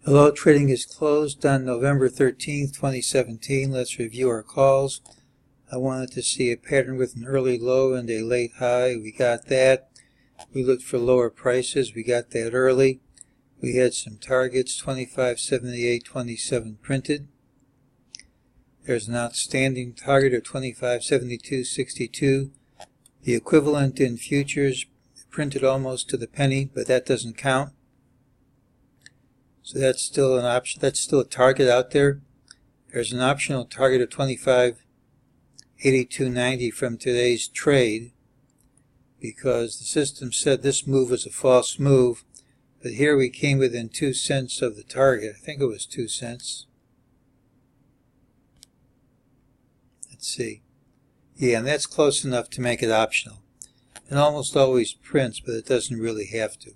Hello, trading is closed on November 13th, 2017. Let's review our calls. I wanted to see a pattern with an early low and a late high. We got that. We looked for lower prices. We got that early. We had some targets, 25.78.27 printed. There's an outstanding target of 25.72.62. The equivalent in futures printed almost to the penny, but that doesn't count. So that's still an option. That's still a target out there. There's an optional target of 25.82.90 from today's trade, because the system said this move was a false move, but here we came within 2 cents of the target. I think it was 2 cents. Let's see. Yeah, and that's close enough to make it optional. It almost always prints, but it doesn't really have to.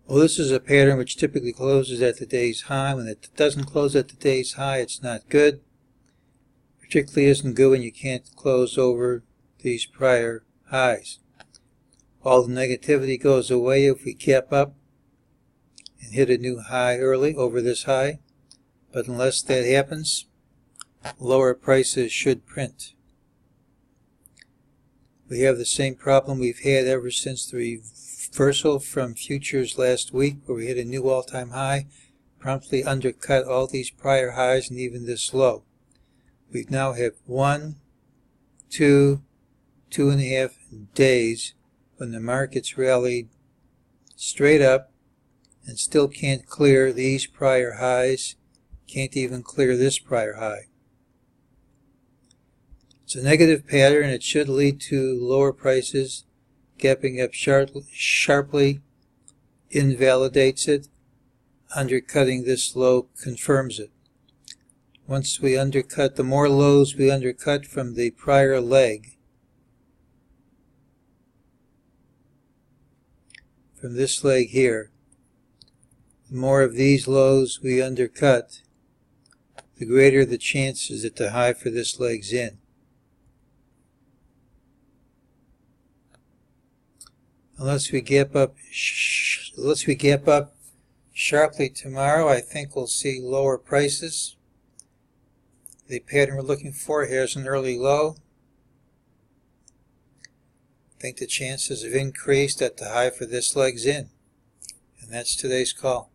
Well, this is a pattern which typically closes at the day's high. When it doesn't close at the day's high, it's not good. Particularly isn't good when you can't close over these prior highs. All the negativity goes away if we cap up and hit a new high early over this high. But unless that happens, lower prices should print. We have the same problem we've had ever since the reversal from futures last week, where we hit a new all-time high, promptly undercut all these prior highs and even this low. We now have 1, 2, 2.5 days when the markets rallied straight up and still can't clear these prior highs, can't even clear this prior high. It's a negative pattern. It should lead to lower prices. Gapping up sharply invalidates it. Undercutting this low confirms it. Once we undercut, the more lows we undercut from the prior leg, from this leg here, the more of these lows we undercut, the greater the chances that the high for this leg's in. Unless we gap up sharply tomorrow, I think we'll see lower prices. The pattern we're looking for here is an early low. I think the chances have increased that the high for this leg's in. And that's today's call.